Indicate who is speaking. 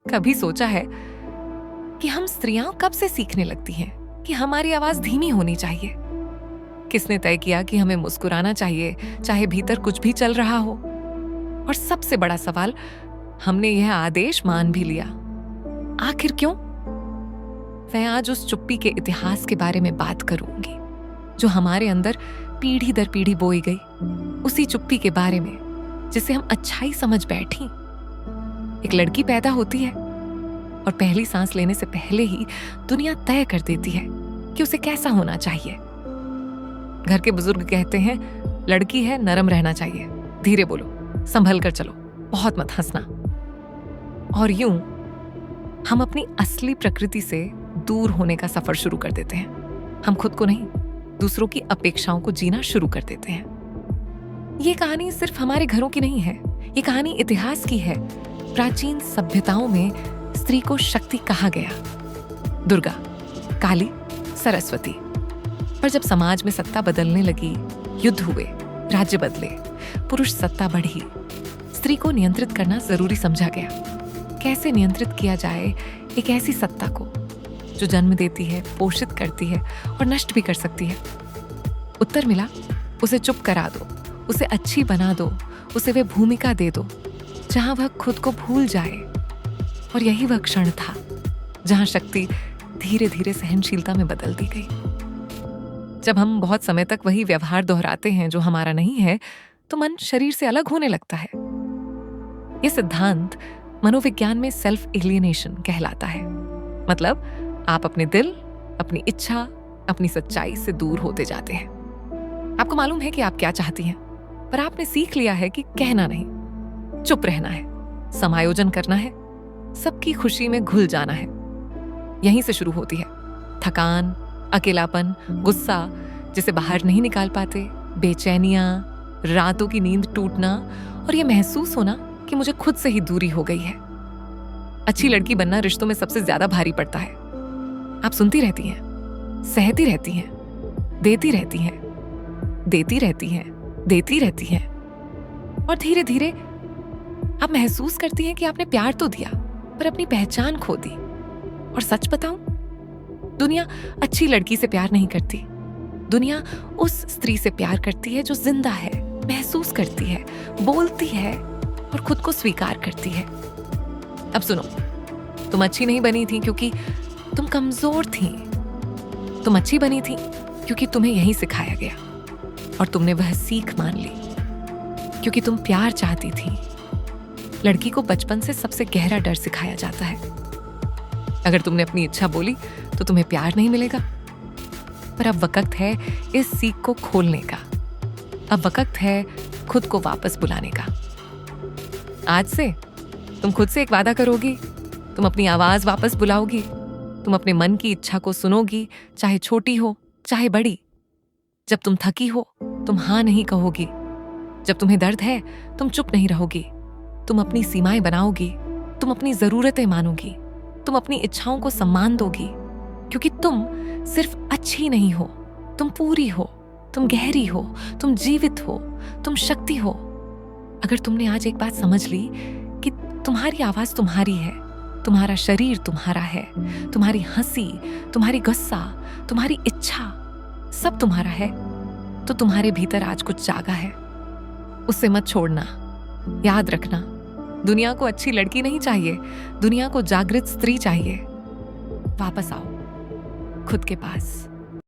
Speaker 1: कभी सोचा है कि हम स्त्रियां कब से सीखने लगती हैं कि हमारी आवाज धीमी होनी चाहिए? किसने तय किया कि हमें मुस्कुराना चाहिए चाहे भीतर कुछ भी चल रहा हो? और सबसे बड़ा सवाल, हमने यह आदेश मान भी लिया। आखिर क्यों? मैं आज उस चुप्पी के इतिहास के बारे में बात करूंगी जो हमारे अंदर पीढ़ी दर पीढ़ी बोई गई, उसी चुप्पी के बारे में जिसे हम अच्छाई समझ बैठी। एक लड़की पैदा होती है और पहली सांस लेने से पहले ही दुनिया तय कर देती है कि उसे कैसा होना चाहिए। घर के बुजुर्ग कहते हैं, लड़की है, नरम रहना चाहिए, धीरे बोलो, संभल कर चलो, बहुत मत हंसना। और यूं हम अपनी असली प्रकृति से दूर होने का सफर शुरू कर देते हैं। हम खुद को नहीं, दूसरों की अपेक्षाओं को जीना शुरू कर देते हैं। ये कहानी सिर्फ हमारे घरों की नहीं है, ये कहानी इतिहास की है। प्राचीन सभ्यताओं में स्त्री को शक्ति कहा गया, दुर्गा, काली, सरस्वती। पर जब समाज में सत्ता बदलने लगी, युद्ध हुए, राज्य बदले, पुरुष सत्ता बढ़ी, स्त्री को नियंत्रित करना जरूरी समझा गया। कैसे नियंत्रित किया जाए एक ऐसी सत्ता को जो जन्म देती है, पोषित करती है और नष्ट भी कर सकती है? उत्तर मिला, उसे चुप करा दो, उसे अच्छी बना दो, उसे वे भूमिका दे दो जहां वह खुद को भूल जाए। और यही वह क्षण था जहां शक्ति धीरे धीरे सहनशीलता में बदल दी गई। जब हम बहुत समय तक वही व्यवहार दोहराते हैं जो हमारा नहीं है, तो मन शरीर से अलग होने लगता है। यह सिद्धांत मनोविज्ञान में सेल्फ एलियनेशन कहलाता है। मतलब आप अपने दिल, अपनी इच्छा, अपनी सच्चाई से दूर होते जाते हैं। आपको मालूम है कि आप क्या चाहती हैं, पर आपने सीख लिया है कि कहना नहीं, चुप रहना है, समायोजन करना है, सबकी खुशी में घुल जाना है। यहीं से शुरू होती है थकान, अकेलापन, गुस्सा जिसे बाहर नहीं निकाल पाते, बेचैनियां, रातों की नींद टूटना और ये महसूस होना कि मुझे खुद से ही दूरी हो गई है। अच्छी लड़की बनना रिश्तों में सबसे ज्यादा भारी पड़ता है। आप सुनती रहती हैं, सहती रहती हैं, देती रहती हैं, देती रहती हैं, देती रहती हैं, और धीरे धीरे आप महसूस करती हैं कि आपने प्यार तो दिया पर अपनी पहचान खो दी। और सच बताऊं, दुनिया अच्छी लड़की से प्यार नहीं करती। दुनिया उस स्त्री से प्यार करती है जो जिंदा है, महसूस करती है, बोलती है और खुद को स्वीकार करती है। अब सुनो, तुम अच्छी नहीं बनी थी क्योंकि तुम कमजोर थी। तुम अच्छी बनी थी क्योंकि तुम्हें यही सिखाया गया और तुमने वह सीख मान ली, क्योंकि तुम प्यार चाहती थी। लड़की को बचपन से सबसे गहरा डर सिखाया जाता है। अगर तुमने अपनी इच्छा बोली तो तुम्हें प्यार नहीं मिलेगा। पर अब वक्त है इस सीख को खोलने का। अब वक्त है खुद को वापस बुलाने का। आज से तुम खुद से एक वादा करोगी, तुम अपनी आवाज वापस बुलाओगी, तुम अपने मन की इच्छा को सुनोगी, चाहे छोटी हो चाहे बड़ी। जब तुम थकी हो तुम हाँ नहीं कहोगी। जब तुम्हें दर्द है तुम चुप नहीं रहोगी। तुम अपनी सीमाएं बनाओगी, तुम अपनी जरूरतें मानोगी, तुम अपनी इच्छाओं को सम्मान दोगी, क्योंकि तुम सिर्फ अच्छी नहीं हो, तुम पूरी हो, तुम गहरी हो, तुम जीवित हो, तुम शक्ति हो। अगर तुमने आज एक बात समझ ली कि तुम्हारी आवाज तुम्हारी है, तुम्हारा शरीर तुम्हारा है, तुम्हारी हंसी, तुम्हारी गुस्सा, तुम्हारी इच्छा सब तुम्हारा है, तो तुम्हारे भीतर आज कुछ जागा है। उसे मत छोड़ना। याद रखना, दुनिया को अच्छी लड़की नहीं चाहिए, दुनिया को जागृत स्त्री चाहिए। वापस आओ खुद के पास।